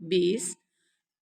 20,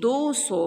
200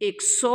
100,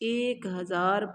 1000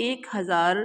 1000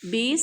20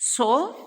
100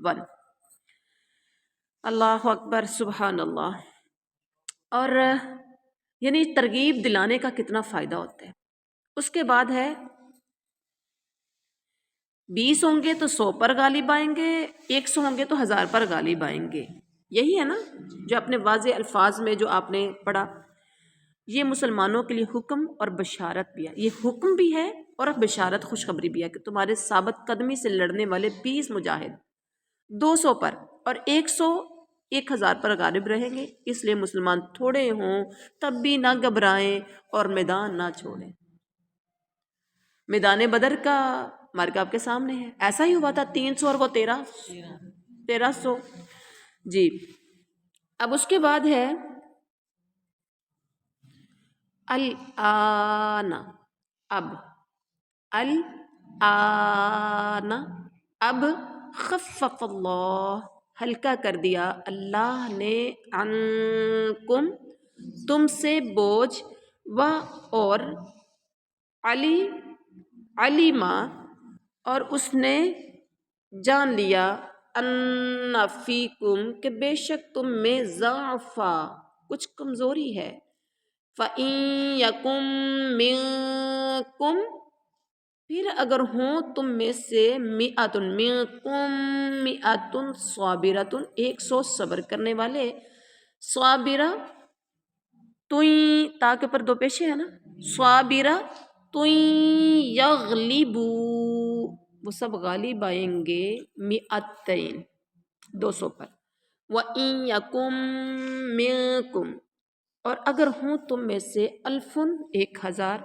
1۔ اللہ اکبر، سبحان اللہ۔ اور یعنی ترغیب دلانے کا کتنا فائدہ ہوتا ہے۔ اس کے بعد ہے 20 ہوں گے تو 100 پر غالب آئیں گے، 100 ہوں گے تو 1000 پر غالب آئیں گے۔ یہی ہے نا جو اپنے واضح الفاظ میں جو آپ نے پڑھا۔ یہ مسلمانوں کے لیے حکم اور بشارت بھی ہے، یہ حکم بھی ہے اور بشارت خوشخبری بھی ہے کہ تمہارے ثابت قدمی سے لڑنے والے 20 مجاہد 200 پر اور 100 1000 پر غالب رہیں گے۔ اس لیے مسلمان تھوڑے ہوں تب بھی نہ گھبرائیں اور میدان نہ چھوڑیں۔ میدان بدر کا مارکا آپ کے سامنے ہے، ایسا ہی ہوا تھا، 300 اور وہ 1300۔ جی اب اس کے بعد ہے الآن، اب الآن، اب خفف اللہ، ہلکا کر دیا اللہ نے، عنکم، تم سے، بوجھ، اور علیما، اور اس نے جان لیا، ان فیکم، کہ بے شک تم میں، ضعفا، کچھ کمزوری ہے، فَإِن يَكُن مِّنكُم، پھر اگر ہوں تم میں سے، مِئَةٌ مِّنكُم، مِئَةٌ صابرۃ، 100 صبر کرنے والے، صابرہ تا کے اوپر 2 پیشے ہیں نا، صابرہ یغلبو، وہ سب غالب آئیں گے، 200 200 پر، وَإِن يَكُن مِّنكُم، اور اگر ہوں تم میں سے، 1000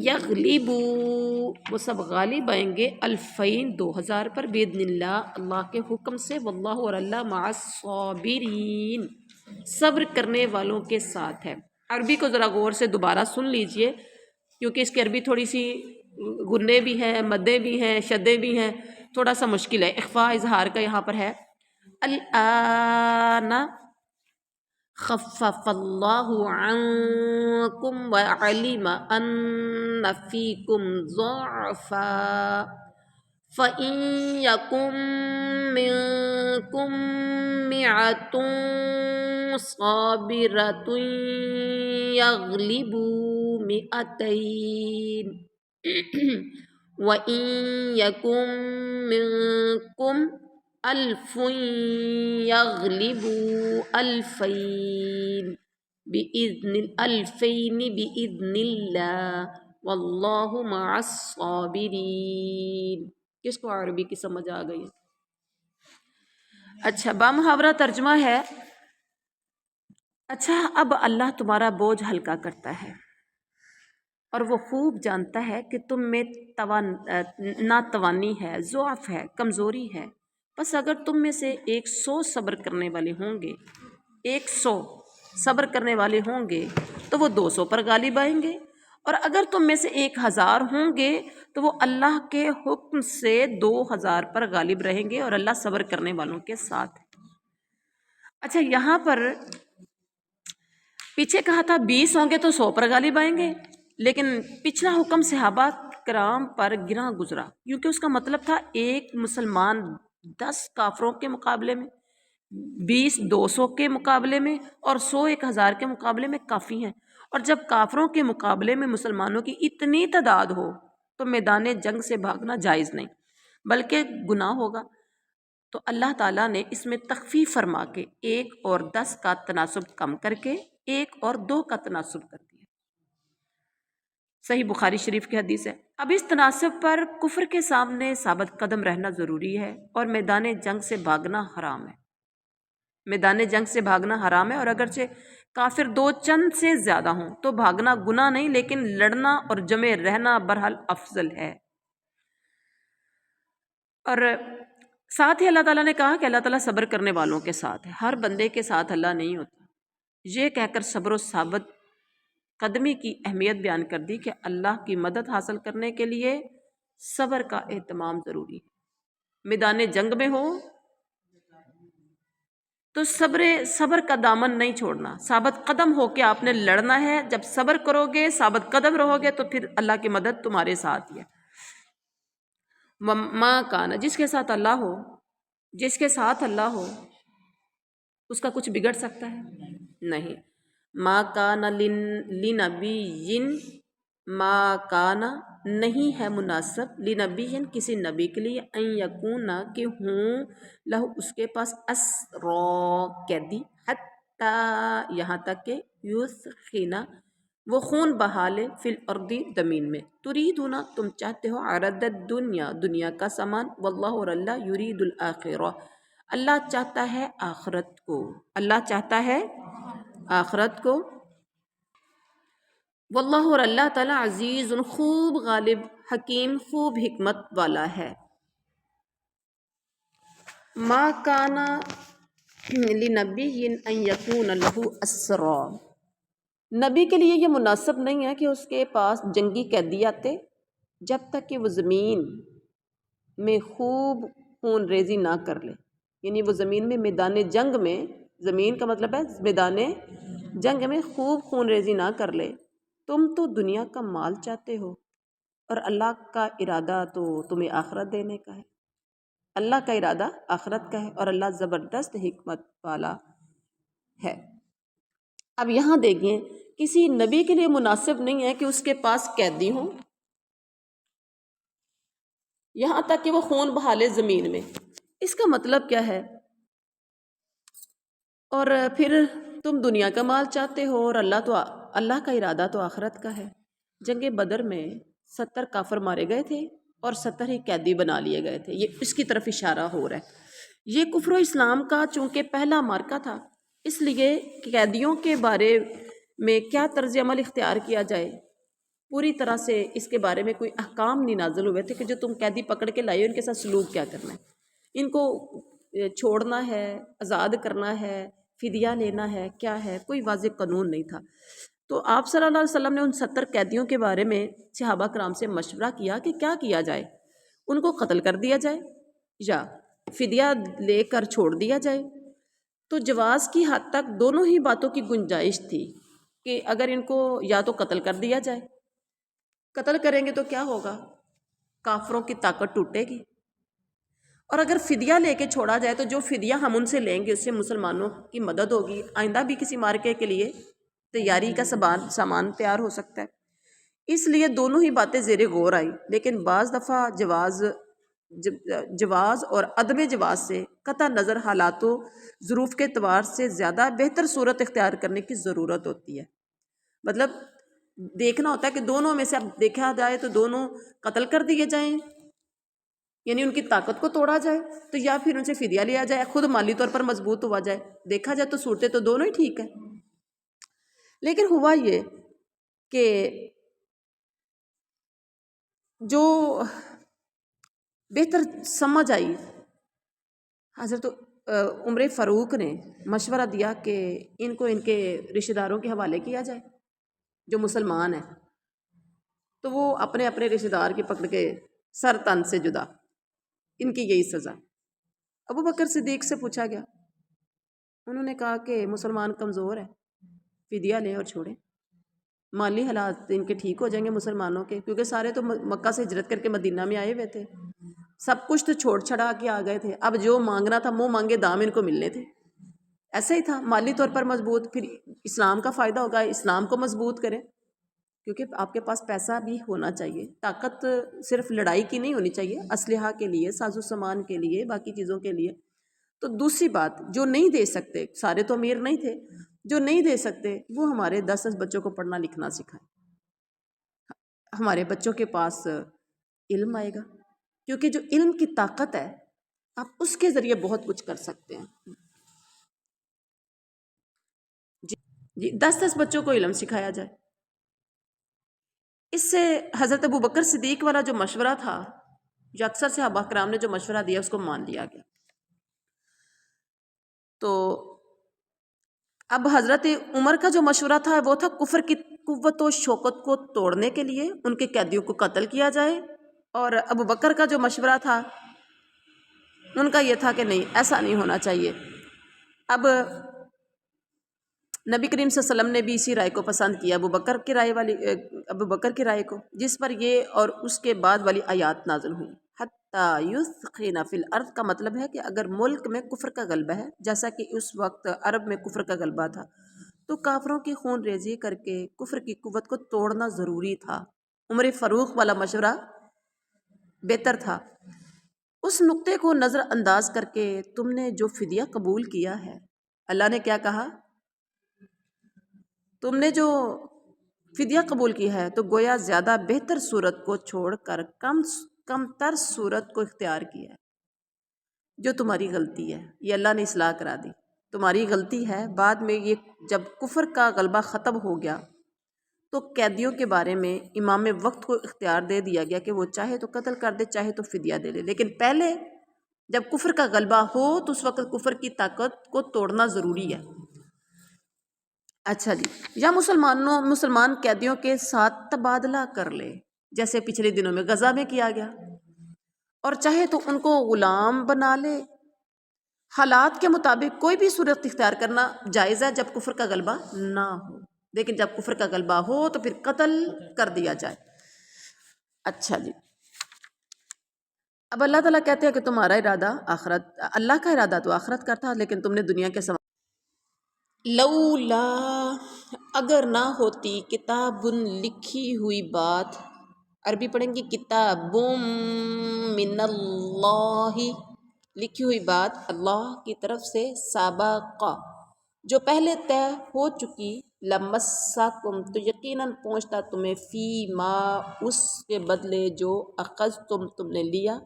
یغلبو، وہ سب غالب آئیں گے، 2000 پر، بإذن اللہ، اللہ کے حکم سے، واللہ، اور اللہ، مع الصابرین، صبر کرنے والوں کے ساتھ ہے۔ عربی کو ذرا غور سے دوبارہ سن لیجئے کیونکہ اس کی عربی تھوڑی سی غنّے بھی ہیں، مدیں بھی ہیں، شدیں بھی ہیں، تھوڑا سا مشکل ہے۔ اخفاء اظہار کا یہاں پر ہے، الآن خفف اللہ عنکم وعلم ان فیکم ضعفا فإن یکن منکم مئة صابرۃ یغلبوا 200 وإن یکن منکم 1000 یغلبوا 2000 بإذن اللہ واللہ مع الصابرین۔ کس کو عربی کی سمجھ آ گئی؟ اچھا، بامحاورہ ترجمہ ہے، اچھا اب اللہ تمہارا بوجھ ہلکا کرتا ہے اور وہ خوب جانتا ہے کہ تم میں ناتوانی ہے، ضعف ہے، کمزوری ہے، بس اگر تم میں سے 100 صبر کرنے والے ہوں گے، 100 صبر کرنے والے ہوں گے تو وہ 200 پر غالب آئیں گے، اور اگر تم میں سے 1000 ہوں گے تو وہ اللہ کے حکم سے 2000 پر غالب رہیں گے، اور اللہ صبر کرنے والوں کے ساتھ ہے۔ اچھا یہاں پر پیچھے کہا تھا 20 ہوں گے تو 100 پر غالب آئیں گے، لیکن پچھلا حکم صحابہ کرام پر گراں گزرا، کیونکہ اس کا مطلب تھا ایک مسلمان 10 کافروں کے مقابلے میں، 20 200 کے مقابلے میں، اور 100 1000 کے مقابلے میں کافی ہیں۔ اور جب کافروں کے مقابلے میں مسلمانوں کی اتنی تعداد ہو تو میدان جنگ سے بھاگنا جائز نہیں بلکہ گناہ ہوگا، تو اللہ تعالیٰ نے اس میں تخفیف فرما کے 1 اور 10 کا تناسب کم کر کے 1 اور 2 کا تناسب کر دیا۔ صحیح بخاری شریف کی حدیث ہے۔ اب اس تناسب پر کفر کے سامنے ثابت قدم رہنا ضروری ہے، اور میدان جنگ سے بھاگنا حرام ہے، میدان جنگ سے بھاگنا حرام ہے، اور اگرچہ کافر 2 چند سے زیادہ ہوں تو بھاگنا گناہ نہیں، لیکن لڑنا اور جمع رہنا بہرحال افضل ہے۔ اور ساتھ ہی اللہ تعالیٰ نے کہا کہ اللہ تعالیٰ صبر کرنے والوں کے ساتھ ہے، ہر بندے کے ساتھ اللہ نہیں ہوتا۔ یہ کہہ کر صبر و ثابت قدمی کی اہمیت بیان کر دی کہ اللہ کی مدد حاصل کرنے کے لیے صبر کا اہتمام ضروری ہے۔ میدان جنگ میں ہو تو صبر کا دامن نہیں چھوڑنا، ثابت قدم ہو کے آپ نے لڑنا ہے۔ جب صبر کرو گے، ثابت قدم رہو گے تو پھر اللہ کی مدد تمہارے ساتھ ہی ہے۔ ماں کانا، جس کے ساتھ اللہ ہو، جس کے ساتھ اللہ ہو اس کا کچھ بگڑ سکتا ہے؟ نہیں۔ ما کان لنبی، ما کانا نہیں ہے مناسب، لنبی کسی نبی کے لیے، ان یکون کہ ہوں، لہو اس کے پاس، اسرا قیدی، حتی یہاں تک کہ یثخنا وہ خون بہا لے، فی الارض زمین میں، تریدون تم چاہتے ہو، عرض الدنیا دنیا کا سامان، واللہ اور اللہ یرید الآخرہ اللہ چاہتا ہے آخرت کو، اللہ چاہتا ہے آخرت کو، واللہ اور اللہ تعالیٰ عزیز خوب غالب، حکیم خوب حکمت والا ہے۔ ما کانا لنبی ان یکون لہ اسرا، نبی کے لیے یہ مناسب نہیں ہے کہ اس کے پاس جنگی قیدی آتے جب تک کہ وہ زمین میں خوب خون ریزی نہ کر لے، یعنی وہ زمین میں میدان جنگ میں، زمین کا مطلب ہے میدان جنگ میں خوب خون ریزی نہ کر لے۔ تم تو دنیا کا مال چاہتے ہو اور اللہ کا ارادہ تو تمہیں آخرت دینے کا ہے، اللہ کا ارادہ آخرت کا ہے اور اللہ زبردست حکمت والا ہے۔ اب یہاں دیکھیں کسی نبی کے لیے مناسب نہیں ہے کہ اس کے پاس قیدی ہوں، یہاں تک کہ وہ خون بہا لے زمین میں، اس کا مطلب کیا ہے؟ اور پھر تم دنیا کا مال چاہتے ہو اور اللہ کا ارادہ تو آخرت کا ہے۔ جنگ بدر میں 70 کافر مارے گئے تھے اور 70 ہی قیدی بنا لیے گئے تھے، یہ اس کی طرف اشارہ ہو رہا ہے۔ یہ کفر و اسلام کا چونکہ پہلا مارکہ تھا، اس لیے قیدیوں کے بارے میں کیا طرز عمل اختیار کیا جائے، پوری طرح سے اس کے بارے میں کوئی احکام نہیں نازل ہوئے تھے کہ جو تم قیدی پکڑ کے لائے ہو ان کے ساتھ سلوک کیا کرنا ہے، ان کو چھوڑنا ہے، آزاد کرنا ہے، فدیہ لینا ہے، کیا ہے، کوئی واضح قانون نہیں تھا۔ تو آپ صلی اللہ علیہ وسلم نے ان 70 قیدیوں کے بارے میں صحابہ کرام سے مشورہ کیا کہ کیا کیا جائے، ان کو قتل کر دیا جائے یا فدیہ لے کر چھوڑ دیا جائے۔ تو جواز کی حد تک دونوں ہی باتوں کی گنجائش تھی کہ اگر ان کو یا تو قتل کر دیا جائے، قتل کریں گے تو کیا ہوگا، کافروں کی طاقت ٹوٹے گی، اور اگر فدیہ لے کے چھوڑا جائے تو جو فدیہ ہم ان سے لیں گے اس سے مسلمانوں کی مدد ہوگی، آئندہ بھی کسی مارکے کے لیے تیاری کا سامان تیار ہو سکتا ہے۔ اس لیے دونوں ہی باتیں زیر غور آئی، لیکن بعض دفعہ جواز اور عدم جواز سے قطع نظر حالات و ظروف کے اعتبار سے زیادہ بہتر صورت اختیار کرنے کی ضرورت ہوتی ہے۔ مطلب دیکھنا ہوتا ہے کہ دونوں میں سے اب دیکھا جائے تو دونوں قتل کر دیے جائیں، یعنی ان کی طاقت کو توڑا جائے، تو یا پھر ان سے فدیہ لیا جائے، خود مالی طور پر مضبوط ہوا جائے۔ دیکھا جائے تو صورتیں تو دونوں ہی ٹھیک ہیں، لیکن ہوا یہ کہ جو بہتر سمجھ آئی، حضرت عمر فاروق نے مشورہ دیا کہ ان کو ان کے رشتہ داروں کے حوالے کیا جائے جو مسلمان ہیں، تو وہ اپنے اپنے رشتہ دار کی پکڑ کے سر تن سے جدا، ان کی یہی سزا۔ ابو بکر صدیق سے پوچھا گیا، انہوں نے کہا کہ مسلمان کمزور ہے، فدیہ لیں اور چھوڑیں، مالی حالات ان کے ٹھیک ہو جائیں گے مسلمانوں کے، کیونکہ سارے تو مکہ سے ہجرت کر کے مدینہ میں آئے ہوئے تھے، سب کچھ تو چھوڑ چھڑا کے آ گئے تھے، اب جو مانگنا تھا منہ مانگے دام ان کو ملنے تھے، ایسا ہی تھا، مالی طور پر مضبوط، پھر اسلام کا فائدہ ہوگا، اسلام کو مضبوط کریں، کیونکہ آپ کے پاس پیسہ بھی ہونا چاہیے، طاقت صرف لڑائی کی نہیں ہونی چاہیے، اسلحہ کے لیے، ساز و سامان کے لیے، باقی چیزوں کے لیے۔ تو دوسری بات، جو نہیں دے سکتے، سارے تو امیر نہیں تھے، جو نہیں دے سکتے وہ ہمارے 10 بچوں کو پڑھنا لکھنا سکھائیں، ہمارے بچوں کے پاس علم آئے گا، کیونکہ جو علم کی طاقت ہے آپ اس کے ذریعے بہت کچھ کر سکتے ہیں۔ جی 10 بچوں کو علم سکھایا جائے، اس سے حضرت ابو بکر صدیق والا جو مشورہ تھا، جو اکثر صحابہ کرام نے جو مشورہ دیا اس کو مان لیا گیا۔ تو اب حضرت عمر کا جو مشورہ تھا وہ تھا کفر کی قوت و شوکت کو توڑنے کے لیے ان کے قیدیوں کو قتل کیا جائے، اور ابو بکر کا جو مشورہ تھا ان کا یہ تھا کہ نہیں، ایسا نہیں ہونا چاہیے۔ اب نبی کریم صلی اللہ علیہ وسلم نے بھی اسی رائے کو پسند کیا، ابو بکر کی رائے کو، جس پر یہ اور اس کے بعد والی آیات نازل ہوئی، حتی یثخن فی الارض کا مطلب ہے کہ اگر ملک میں کفر کا غلبہ ہے، جیسا کہ اس وقت عرب میں کفر کا غلبہ تھا، تو کافروں کی خون ریزی کر کے کفر کی قوت کو توڑنا ضروری تھا۔ عمر فاروق والا مشورہ بہتر تھا۔ اس نقطے کو نظر انداز کر کے تم نے جو فدیہ قبول کیا ہے، اللہ نے کیا کہا؟ تم نے جو فدیہ قبول کی ہے تو گویا زیادہ بہتر صورت کو چھوڑ کر کم تر صورت کو اختیار کیا ہے، جو تمہاری غلطی ہے۔ یہ اللہ نے اصلاح کرا دی، تمہاری غلطی ہے۔ بعد میں یہ جب کفر کا غلبہ ختم ہو گیا تو قیدیوں کے بارے میں امام وقت کو اختیار دے دیا گیا کہ وہ چاہے تو قتل کر دے، چاہے تو فدیہ دے لے، لیکن پہلے جب کفر کا غلبہ ہو تو اس وقت کفر کی طاقت کو توڑنا ضروری ہے۔ اچھا جی، یا مسلمان قیدیوں کے ساتھ تبادلہ کر لے، جیسے پچھلے دنوں میں غزہ میں کیا گیا، اور چاہے تو ان کو غلام بنا لے۔ حالات کے مطابق کوئی بھی صورت اختیار کرنا جائز ہے جب کفر کا غلبہ نہ ہو، لیکن جب کفر کا غلبہ ہو تو پھر قتل کر دیا جائے۔ اچھا جی، اب اللہ تعالیٰ کہتے ہیں کہ تمہارا ارادہ آخرت، اللہ کا ارادہ تو آخرت کا تھا، لیکن تم نے دنیا کے سوا لولا، اگر نہ ہوتی کتاب لکھی ہوئی بات، عربی پڑھیں گی کتاب من اللہ، لکھی ہوئی بات اللہ کی طرف سے، سابق جو پہلے طے ہو چکی، لمسکم تو یقیناً پہنچتا تمہیں، فی ما اس کے بدلے جو اخذتم تم نے لیا،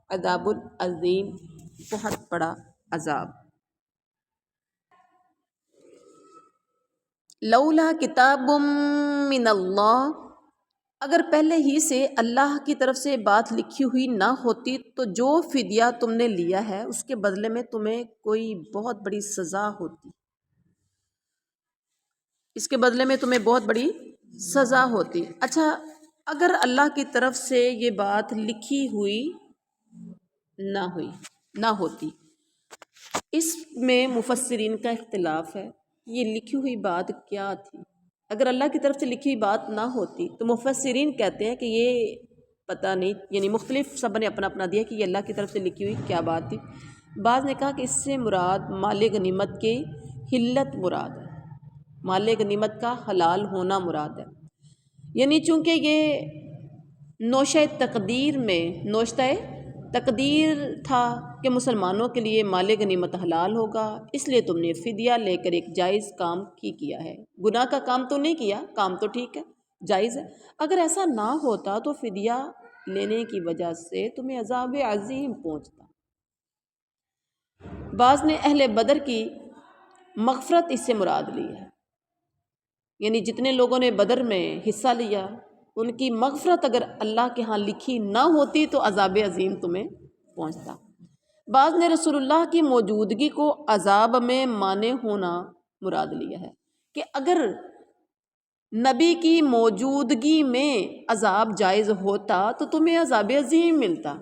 عذاب العظیم بہت بڑا عذاب۔ لولا کتاب من اللہ، اگر پہلے ہی سے اللہ کی طرف سے بات لکھی ہوئی نہ ہوتی تو جو فدیہ تم نے لیا ہے اس کے بدلے میں تمہیں کوئی بہت بڑی سزا ہوتی، اس کے بدلے میں تمہیں بہت بڑی سزا ہوتی۔ اچھا، اگر اللہ کی طرف سے یہ بات لکھی ہوئی نہ ہوتی، اس میں مفسرین کا اختلاف ہے، یہ لکھی ہوئی بات کیا تھی؟ اگر اللہ کی طرف سے لکھی ہوئی بات نہ ہوتی تو مفسرین کہتے ہیں کہ یہ پتہ نہیں، یعنی مختلف سب نے اپنا اپنا دیا کہ یہ اللہ کی طرف سے لکھی ہوئی کیا بات تھی۔ بعض نے کہا کہ اس سے مراد مال غنیمت کی حلت مراد ہے، مال غنیمت کا حلال ہونا مراد ہے، یعنی چونکہ یہ نوشہ تقدیر تھا کہ مسلمانوں کے لیے مال غنیمت حلال ہوگا، اس لیے تم نے فدیہ لے کر ایک جائز کام کیا ہے، گناہ کا کام تو نہیں کیا، کام تو ٹھیک ہے، جائز ہے۔ اگر ایسا نہ ہوتا تو فدیہ لینے کی وجہ سے تمہیں عذاب عظیم پہنچتا۔ بعض نے اہل بدر کی مغفرت اس سے مراد لی ہے، یعنی جتنے لوگوں نے بدر میں حصہ لیا ان کی مغفرت اگر اللہ کے ہاں لکھی نہ ہوتی تو عذاب عظیم تمہیں پہنچتا۔ بعض نے رسول اللہ کی موجودگی کو عذاب میں مانع ہونا مراد لیا ہے، کہ اگر نبی کی موجودگی میں عذاب جائز ہوتا تو تمہیں عذاب عظیم ملتا،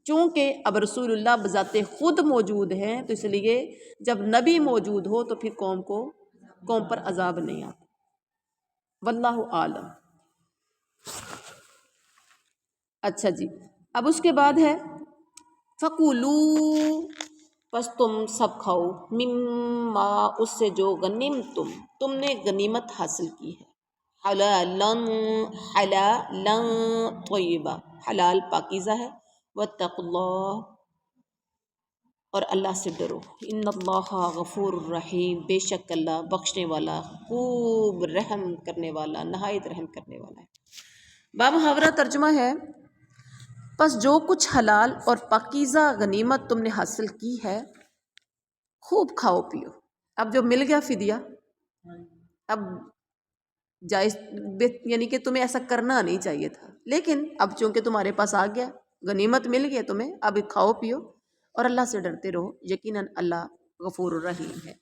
چونکہ اب رسول اللہ بذات خود موجود ہیں تو اس لیے جب نبی موجود ہو تو پھر قوم پر عذاب نہیں آتا۔ واللہ عالم۔ اچھا جی، اب اس کے بعد ہے فَقُولُوا، پس تم سب کھاؤ، مما اس سے جو غنمتم تم نے غنیمت حاصل کی ہے، حلالا طیبہ، حلال پاکیزہ ہے، واتقوا اللہ، اور اللہ سے ڈرو، ان اللہ غفور الرحیم، بے شک اللہ بخشنے والا، خوب رحم کرنے والا، نہایت رحم کرنے والا ہے۔ بامحاورہ ترجمہ ہے، پس جو کچھ حلال اور پاکیزہ غنیمت تم نے حاصل کی ہے خوب کھاؤ پیو۔ اب جو مل گیا فدیہ، اب جائز، یعنی کہ تمہیں ایسا کرنا نہیں چاہیے تھا، لیکن اب چونکہ تمہارے پاس آ گیا، غنیمت مل گیا تمہیں، اب کھاؤ پیو اور اللہ سے ڈرتے رہو، یقیناً اللہ غفور الرحیم ہے۔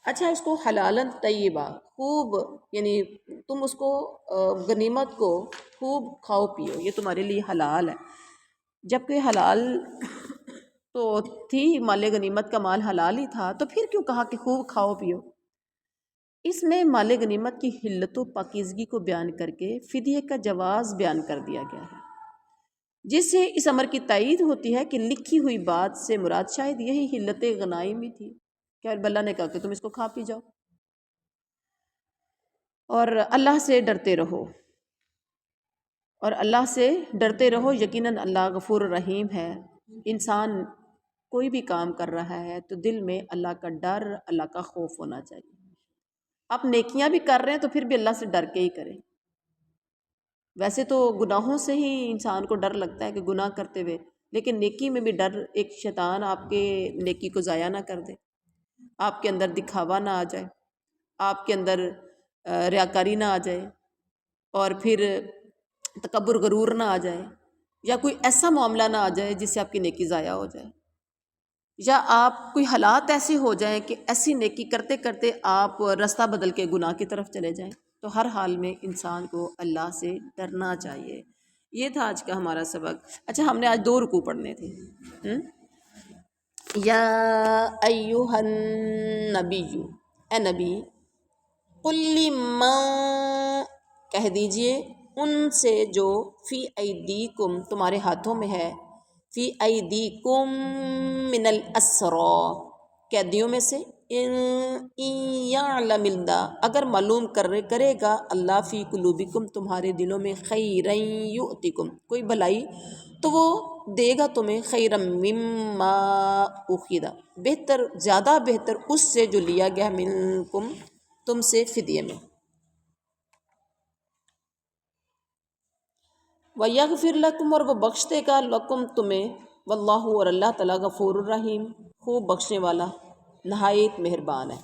اچھا، اس کو حلالاً طیبہ، خوب، یعنی تم اس کو غنیمت کو خوب کھاؤ پیو، یہ تمہارے لیے حلال ہے، جبکہ حلال تو تھی، مال غنیمت کا مال حلال ہی تھا، تو پھر کیوں کہا کہ خوب کھاؤ پیو؟ اس میں مال غنیمت کی حلت و پاکیزگی کو بیان کر کے فدیے کا جواز بیان کر دیا گیا ہے۔ جس سے اس امر کی تائید ہوتی ہے کہ لکھی ہوئی بات سے مراد شاید یہی حلت غنائم ہی تھی کہ اللہ نے کہا کہ تم اس کو کھا پی جاؤ، اور اللہ سے ڈرتے رہو، اور اللہ سے ڈرتے رہو، یقیناً اللہ غفور رحیم ہے۔ انسان کوئی بھی کام کر رہا ہے تو دل میں اللہ کا ڈر، اللہ کا خوف ہونا چاہیے۔ آپ نیکیاں بھی کر رہے ہیں تو پھر بھی اللہ سے ڈر کے ہی کریں۔ ویسے تو گناہوں سے ہی انسان کو ڈر لگتا ہے کہ گناہ کرتے ہوئے، لیکن نیکی میں بھی ڈر، ایک شیطان آپ کے نیکی کو ضائع نہ کر دے، آپ کے اندر دکھاوا نہ آ جائے، آپ کے اندر ریاکاری نہ آ جائے، اور پھر تکبر غرور نہ آ جائے، یا کوئی ایسا معاملہ نہ آ جائے جس سے آپ کی نیکی ضائع ہو جائے، یا آپ کوئی حالات ایسے ہو جائیں کہ ایسی نیکی کرتے کرتے آپ رستہ بدل کے گناہ کی طرف چلے جائیں۔ تو ہر حال میں انسان کو اللہ سے ڈرنا چاہیے۔ یہ تھا آج کا ہمارا سبق۔ اچھا، ہم نے آج 2 رکوع پڑھنے تھے۔ یا ایہا النبی، اے نبی، قل لمن، کہہ دیجئے ان سے جو فی ایدیکم، تمہارے ہاتھوں میں ہے، فی ایدیکم من الاسرا، قیدیوں میں سے، ان یعلم اللہ، اگر معلوم کرے گا اللہ فی قلوبکم، تمہارے دلوں میں، خیرا یؤتکم، کوئی بھلائی، تو وہ دے گا تمہیں، خیرا مما اخذ، بہتر، زیادہ بہتر اس سے جو لیا گیا منکم، تم سے، فدیے میں، وَيَغْفِرْ لَكُمْ، اور وہ بخش دے گا، لَكُمْ تمہیں، واللہ، اور اللہ تعالیٰ، غفور الرحیم، خوب بخشنے والا، نہایت مہربان ہے۔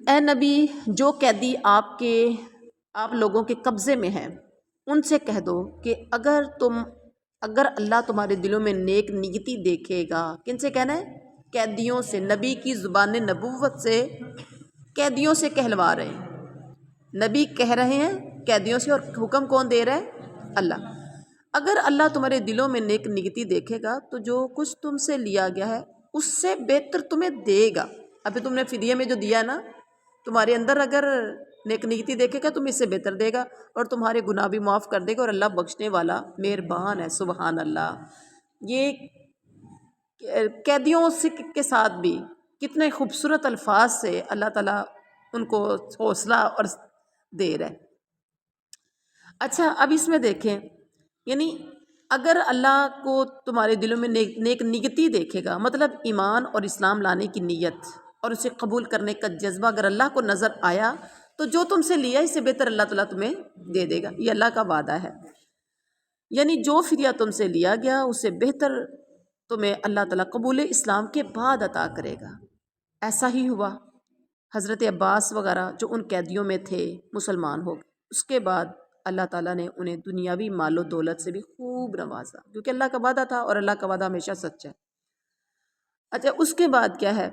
اے نبی، جو قیدی آپ لوگوں کے قبضے میں ہیں، ان سے کہہ دو کہ اگر اللہ تمہارے دلوں میں نیک نیتی دیکھے گا، کن سے کہنا ہے؟ قیدیوں سے، نبی کی زبان نبوت سے قیدیوں سے کہلوا رہے ہیں، نبی کہہ رہے ہیں قیدیوں سے، اور حکم کون دے رہا ہے؟ اللہ۔ اگر اللہ تمہارے دلوں میں نیک نیتی دیکھے گا تو جو کچھ تم سے لیا گیا ہے اس سے بہتر تمہیں دے گا۔ ابھی تم نے فدیے میں جو دیا نا، تمہارے اندر اگر نیک نیتی دیکھے گا تم اس سے بہتر دے گا، اور تمہارے گناہ بھی معاف کر دے گا، اور اللہ بخشنے والا مہربان ہے۔ سبحان اللہ۔ یہ قیدیوں کے ساتھ بھی کتنے خوبصورت الفاظ سے اللہ تعالیٰ ان کو حوصلہ اور دے رہا ہے۔ اچھا، اب اس میں دیکھیں، یعنی اگر اللہ کو تمہارے دلوں میں نیک نیتی دیکھے گا، مطلب ایمان اور اسلام لانے کی نیت اور اسے قبول کرنے کا جذبہ اگر اللہ کو نظر آیا تو جو تم سے لیا اس سے بہتر اللہ تعالیٰ تمہیں دے دے گا، یہ اللہ کا وعدہ ہے۔ یعنی جو فدیہ تم سے لیا گیا اس سے بہتر تمہیں اللہ تعالیٰ قبول اسلام کے بعد عطا کرے گا۔ ایسا ہی ہوا، حضرت عباس وغیرہ جو ان قیدیوں میں تھے مسلمان ہو گئے، اس کے بعد اللہ تعالیٰ نے انہیں دنیاوی مال و دولت سے بھی خوب نوازا، کیونکہ اللہ کا وعدہ تھا اور اللہ کا وعدہ ہمیشہ سچ ہے۔ اچھا، اس کے بعد کیا ہے؟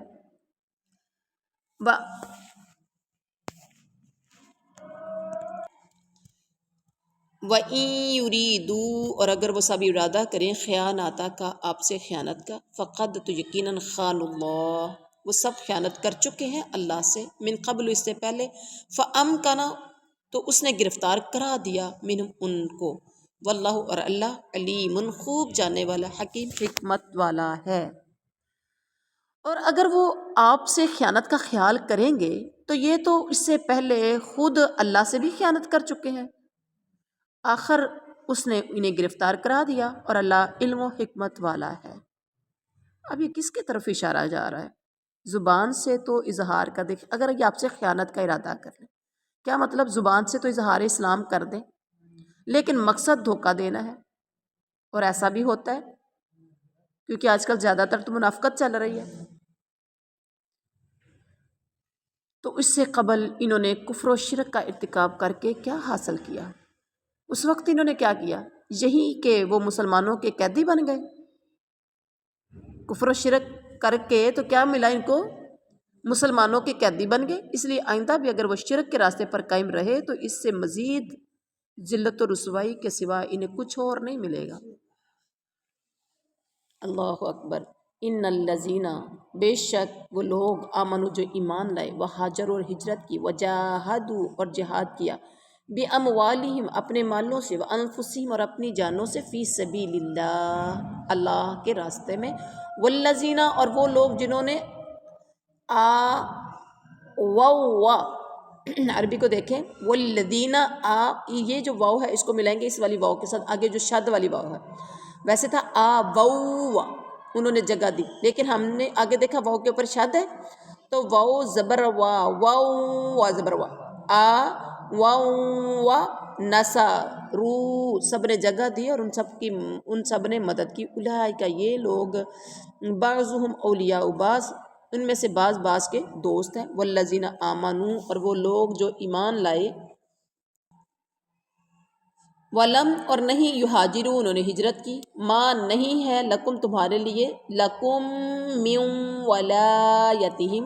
وَإِن يُرِيدُوا، اور اگر وہ سب ارادہ کریں، خیانتا کا، آپ سے خیانت کا، فقد، تو یقیناً، خان اللہ، وہ سب خیانت کر چکے ہیں اللہ سے، من قبل، اس سے پہلے، فَأَمْكَنَ، تو اس نے گرفتار کرا دیا، منہم، ان کو، واللہ، اور اللہ، علیم، خوب جاننے والا، حکیم، حکمت والا ہے۔ اور اگر وہ آپ سے خیانت کا خیال کریں گے تو یہ تو اس سے پہلے خود اللہ سے بھی خیانت کر چکے ہیں، آخر اس نے انہیں گرفتار کرا دیا، اور اللہ علم و حکمت والا ہے۔ اب یہ کس کی طرف اشارہ جا رہا ہے؟ زبان سے تو اظہار کا، دیکھ، اگر یہ آپ سے خیانت کا ارادہ کر لیں، کیا مطلب؟ زبان سے تو اظہار اسلام کر دیں لیکن مقصد دھوکہ دینا ہے، اور ایسا بھی ہوتا ہے کیونکہ آج کل زیادہ تر تو منافقت چل رہی ہے۔ تو اس سے قبل انہوں نے کفر و شرک کا ارتکاب کر کے کیا حاصل کیا؟ اس وقت انہوں نے کیا کیا؟ یہی کہ وہ مسلمانوں کے قیدی بن گئے، کفر و شرک کر کے تو کیا ملا ان کو؟ مسلمانوں کے قیدی بن گئے۔ اس لیے آئندہ بھی اگر وہ شرک کے راستے پر قائم رہے تو اس سے مزید ذلت و رسوائی کے سوا انہیں کچھ اور نہیں ملے گا۔ اللہ اکبر۔ ان الذین، بے شک وہ لوگ، آمنو، جو ایمان لائے، وہاجر، اور ہجرت کی، وجاہدوا، اور جہاد کیا، بِأَمْوَالِهِمْ اپنے مالوں سے، وَأَنفُسِهِمْ اور اپنی جانوں سے، فِي سَبِيلِ اللہ اللہ کے راستے میں، وَالَّذِينَ اور وہ لوگ جنہوں نے عربی کو دیکھیں، والذین یہ جو واو ہے اس کو ملائیں گے اس والی واو کے ساتھ، آگے جو شد والی واو ہے، ویسے تھا انہوں نے جگہ دی، لیکن ہم نے آگے دیکھا واو کے اوپر شد ہے تو واو زبر واو زبر واو نسا رو سب نے جگہ دی اور ان سب نے مدد کی، اولئک یہ لوگ بعضهم اولیاء بعض ان میں سے بعض کے دوست ہیں، والذین آمنوا اور وہ لوگ جو ایمان لائے، ولم اور نہیں یہاجرون انہوں نے ہجرت کی، ما نہیں ہے لکم تمہارے لیے، لکم من ولایتہم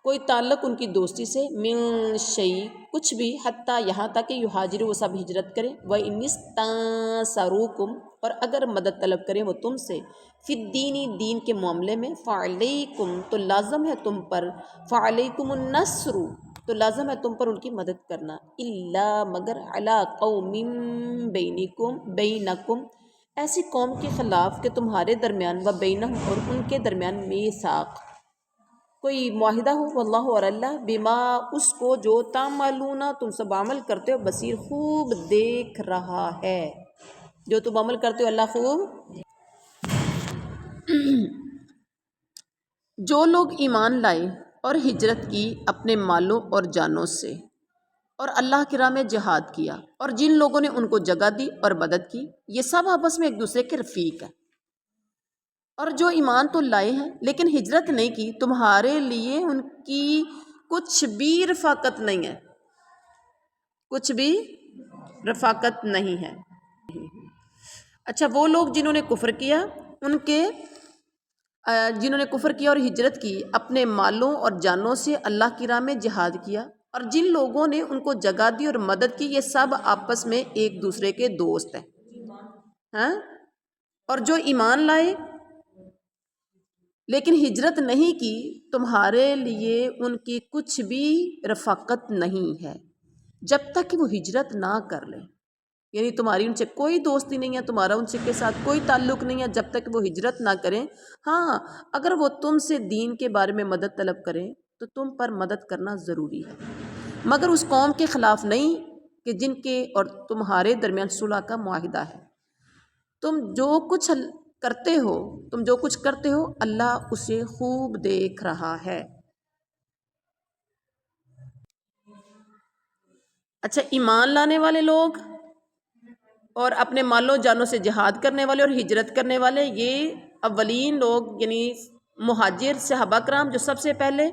کوئی تعلق ان کی دوستی سے، من شیء کچھ بھی، حتیٰ یہاں تک کہ یہاجروا وہ سب ہجرت کریں، وَإِنِ اسْتَنصَرُوكُمْ اور اگر مدد طلب کریں وہ تم سے، فی الدین دین کے معاملے میں، فعلیکم تو لازم ہے تم پر، فعلیکم النصر تو لازم ہے تم پر ان کی مدد کرنا، الا مگر علی قوم بینکم ایسی قوم کے خلاف کہ تمہارے درمیان، و بینہم اور ان کے درمیان، میثاق کوئی معاہدہ ہو، واللہ اور اللہ بما اس کو جو تعملون تم سب عمل کرتے ہو، بصیر خوب دیکھ رہا ہے، جو تم عمل کرتے ہو اللہ خوب۔ جو لوگ ایمان لائے اور ہجرت کی اپنے مالوں اور جانوں سے اور اللہ کی راہ میں جہاد کیا، اور جن لوگوں نے ان کو جگہ دی اور مدد کی، یہ سب آپس میں ایک دوسرے کے رفیق ہیں، اور جو ایمان تو لائے ہیں لیکن ہجرت نہیں کی، تمہارے لیے ان کی کچھ بھی رفاقت نہیں ہے، کچھ بھی رفاقت نہیں ہے۔ اچھا، وہ لوگ جنہوں نے کفر کیا اور ہجرت کی اپنے مالوں اور جانوں سے اللہ کی راہ میں جہاد کیا، اور جن لوگوں نے ان کو جگہ دی اور مدد کی، یہ سب آپس میں ایک دوسرے کے دوست ہیں، ہاں؟ اور جو ایمان لائے لیکن ہجرت نہیں کی، تمہارے لیے ان کی کچھ بھی رفاقت نہیں ہے جب تک کہ وہ ہجرت نہ کر لیں، یعنی تمہاری ان سے کوئی دوستی نہیں ہے، تمہارا ان سے کے ساتھ کوئی تعلق نہیں ہے جب تک کہ وہ ہجرت نہ کریں۔ ہاں، اگر وہ تم سے دین کے بارے میں مدد طلب کریں تو تم پر مدد کرنا ضروری ہے، مگر اس قوم کے خلاف نہیں کہ جن کے اور تمہارے درمیان صلح کا معاہدہ ہے۔ تم جو کچھ کرتے ہو اللہ اسے خوب دیکھ رہا ہے۔ اچھا، ایمان لانے والے لوگ اور اپنے مالوں جانوں سے جہاد کرنے والے اور ہجرت کرنے والے، یہ اولین لوگ یعنی مہاجر صحابہ کرام جو سب سے پہلے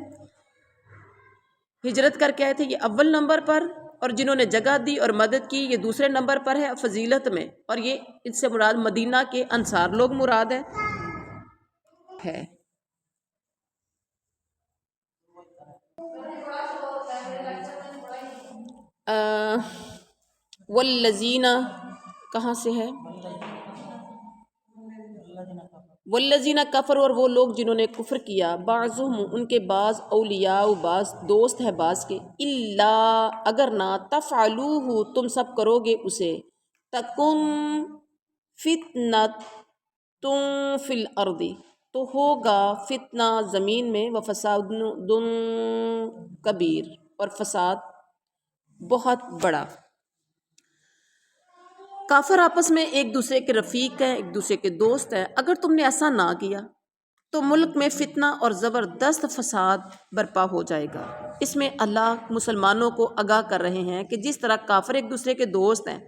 ہجرت کر کے آئے تھے، یہ اول نمبر پر، اور جنہوں نے جگہ دی اور مدد کی یہ دوسرے نمبر پر ہے فضیلت میں، اور یہ اس سے مراد مدینہ کے انصار لوگ مراد ہے۔ والذین کہاں سے ہے؟ والذین کفروا اور وہ لوگ جنہوں نے کفر کیا، بعضهم ان کے بعض، اولیاء بعض دوست ہے بعض کے، الا اگر نہ تفعلوہ تم سب کرو گے اسے، تکن فتنۃ فی الارض تو ہوگا فتنہ زمین میں، وفساد کبیر اور فساد بہت بڑا۔ کافر آپس میں ایک دوسرے کے رفیق ہیں، ایک دوسرے کے دوست ہیں، اگر تم نے ایسا نہ کیا تو ملک میں فتنہ اور زبردست فساد برپا ہو جائے گا۔ اس میں اللہ مسلمانوں کو آگاہ کر رہے ہیں کہ جس طرح کافر ایک دوسرے کے دوست ہیں،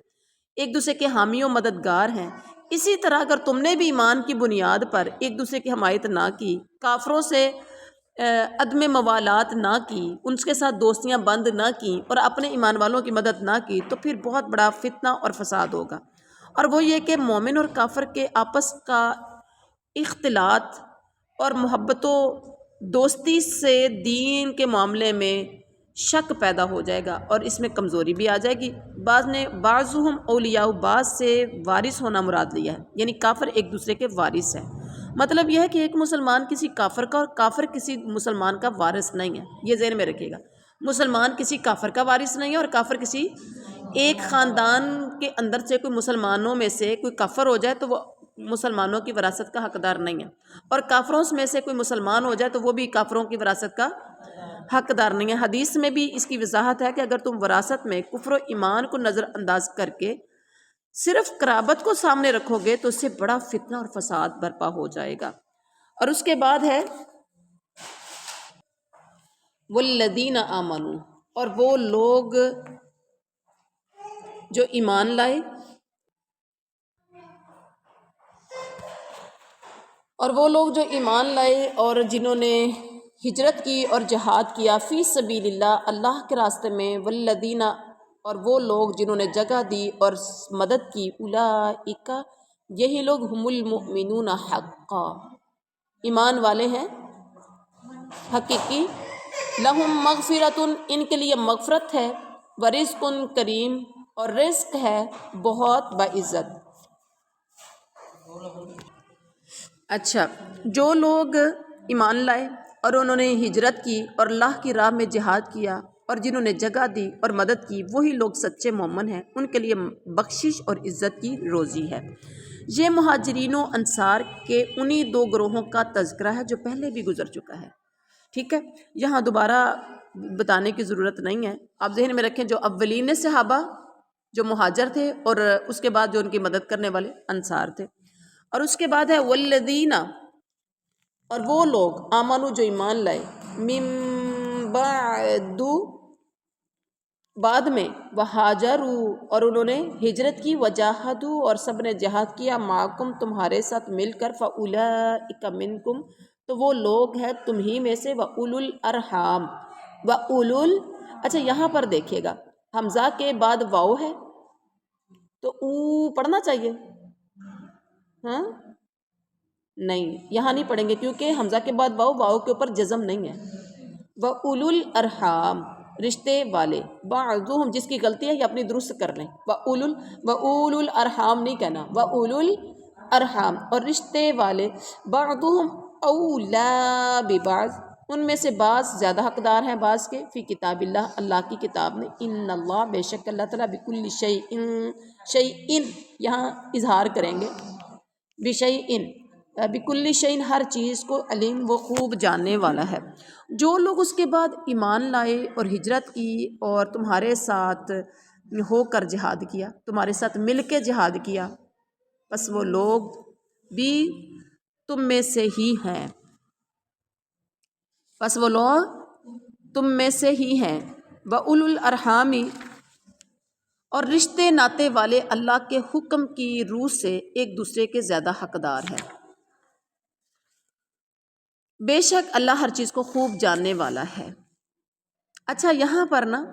ایک دوسرے کے حامی و مددگار ہیں، اسی طرح اگر تم نے بھی ایمان کی بنیاد پر ایک دوسرے کی حمایت نہ کی، کافروں سے عدم موالات نہ کی، ان کے ساتھ دوستیاں بند نہ کی اور اپنے ایمان والوں کی مدد نہ کی، تو پھر بہت بڑا فتنہ اور فساد ہوگا۔ اور وہ یہ کہ مومن اور کافر کے آپس کا اختلاط اور محبت و دوستی سے دین کے معاملے میں شک پیدا ہو جائے گا اور اس میں کمزوری بھی آ جائے گی۔ بعضهم اولیاء بعض سے وارث ہونا مراد لیا ہے، یعنی کافر ایک دوسرے کے وارث ہیں۔ مطلب یہ ہے کہ ایک مسلمان کسی کافر کا اور کافر کسی مسلمان کا وارث نہیں ہے، یہ ذہن میں رکھیے گا۔ مسلمان کسی کافر کا وارث نہیں ہے، اور کافر کسی ایک خاندان کے اندر سے کوئی مسلمانوں میں سے کوئی کافر ہو جائے تو وہ مسلمانوں کی وراثت کا حقدار نہیں ہے، اور کافروں میں سے کوئی مسلمان ہو جائے تو وہ بھی کافروں کی وراثت کا حقدار نہیں ہے۔ حدیث میں بھی اس کی وضاحت ہے کہ اگر تم وراثت میں کفر و ایمان کو نظر انداز کر کے صرف قرابت کو سامنے رکھو گے تو اس سے بڑا فتنہ اور فساد برپا ہو جائے گا۔ اور اس کے بعد ہے والذین آمنوا، اور وہ لوگ جو ایمان لائے، اور جنہوں نے ہجرت کی اور جہاد کیا فی سبیل اللہ، اللہ کے راستے میں، والذین، اور وہ لوگ جنہوں نے جگہ دی اور مدد کی، اولئک، یہی لوگ، ہم المؤمنون حقا، ایمان والے ہیں حقیقی، لہم مغفرۃ، ان کے لیے مغفرت ہے، ورزق کریم، اور رزق ہے بہت باعزت۔ اچھا، جو لوگ ایمان لائے اور انہوں نے ہجرت کی اور اللہ کی راہ میں جہاد کیا اور جنہوں نے جگہ دی اور مدد کی، وہی لوگ سچے مومن ہیں، ان کے لیے بخشش اور عزت کی روزی ہے۔ یہ مہاجرین و انصار کے انہی دو گروہوں کا تذکرہ ہے جو پہلے بھی گزر چکا ہے، ٹھیک ہے، یہاں دوبارہ بتانے کی ضرورت نہیں ہے۔ آپ ذہن میں رکھیں، جو اولین صحابہ جو مہاجر تھے، اور اس کے بعد جو ان کی مدد کرنے والے انصار تھے، اور اس کے بعد ہے والذین، اور وہ لوگ، آمنو، جو ایمان لائے، من بعد، بعد میں، وہاجروا، اور انہوں نے ہجرت کی، وجاہدوا، اور سب نے جہاد کیا، معکم، تمہارے ساتھ مل کر، فاولئک منکم، تو وہ لوگ ہیں تم ہی میں سے، واولو الارحام، اچھا یہاں پر دیکھیے گا، حمزہ کے بعد واو ہے تو او پڑھنا چاہیے، ہاں نہیں، یہاں نہیں پڑھیں گے کیونکہ حمزہ کے بعد واو کے اوپر جزم نہیں ہے۔ وَأُولُو الْأَرْحَامِ، رشتے والے، بعضهم، جس کی غلطی ہے یہ اپنی درست کر لیں، وَأُولُو الْأَرْحَامِ نہیں کہنا، وَأُولُو الْأَرْحَامِ، اور رشتے والے، بعضهم اولیٰ ببعض، ان میں سے بعض زیادہ حقدار ہیں بعض کے، فی کتاب اللہ، اللہ کی کتاب میں، ان اللہ، بے شک اللہ تعالیٰ، بکل شیء، یہاں اظہار کریں گے، بشیء، بکل شیء، ہر چیز کو، علیم، وہ خوب جاننے والا ہے۔ جو لوگ اس کے بعد ایمان لائے اور ہجرت کی اور تمہارے ساتھ ہو کر جہاد کیا، تمہارے ساتھ مل کے جہاد کیا، بس وہ لوگ بھی تم میں سے ہی ہیں، بس وہ لوگ تم میں سے ہی ہیں، وَأُولُو الْأَرْحَامِ، اور رشتے ناتے والے اللہ کے حکم کی روح سے ایک دوسرے کے زیادہ حقدار ہیں، بے شک اللہ ہر چیز کو خوب جاننے والا ہے۔ اچھا، یہاں پر نا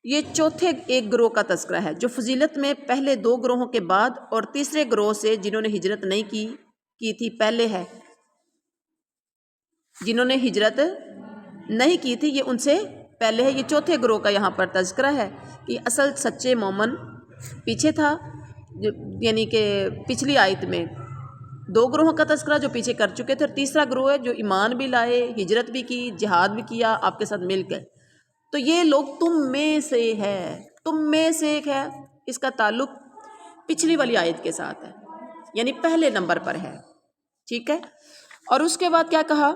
یہ چوتھے ایک گروہ کا تذکرہ ہے جو فضیلت میں پہلے دو گروہوں کے بعد اور تیسرے گروہ سے جنہوں نے ہجرت نہیں کی تھی پہلے ہے، جنہوں نے ہجرت نہیں کی تھی یہ ان سے پہلے ہے، یہ چوتھے گروہ کا یہاں پر تذکرہ ہے کہ اصل سچے مومن پیچھے تھا، یعنی کہ پچھلی آیت میں دو گروہوں کا تذکرہ جو پیچھے کر چکے تھے، اور تیسرا گروہ ہے جو ایمان بھی لائے، ہجرت بھی کی، جہاد بھی کیا آپ کے ساتھ مل کر، تو یہ لوگ تم میں سے ہے، تم میں سے ایک ہے، اس کا تعلق پچھلی والی آیت کے ساتھ ہے، یعنی پہلے نمبر پر ہے، ٹھیک ہے۔ اور اس کے بعد کیا کہا،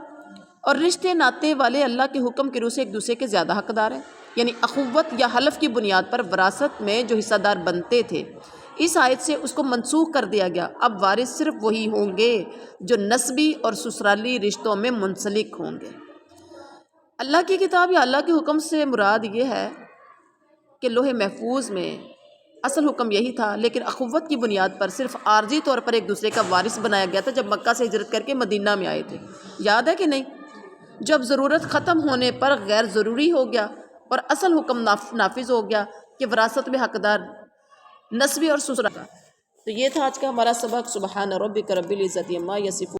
اور رشتے ناتے والے اللہ کے حکم کے روح سے ایک دوسرے کے زیادہ حقدار ہیں، یعنی اخوت یا حلف کی بنیاد پر وراثت میں جو حصہ دار بنتے تھے، اس آیت سے اس کو منسوخ کر دیا گیا، اب وارث صرف وہی ہوں گے جو نسبی اور سسرالی رشتوں میں منسلک ہوں گے۔ اللہ کی کتاب یا اللہ کے حکم سے مراد یہ ہے کہ لوح محفوظ میں اصل حکم یہی تھا، لیکن اخوت کی بنیاد پر صرف عارضی طور پر ایک دوسرے کا وارث بنایا گیا تھا جب مکہ سے ہجرت کر کے مدینہ میں آئے تھے، یاد ہے کہ نہیں؟ جب ضرورت ختم ہونے پر غیر ضروری ہو گیا اور اصل حکم نافذ ہو گیا کہ وراثت میں حقدار نسبی اور سسرالی کا۔ تو یہ تھا آج کا ہمارا سبق۔ سبحان ربک رب العزت عما یصفون۔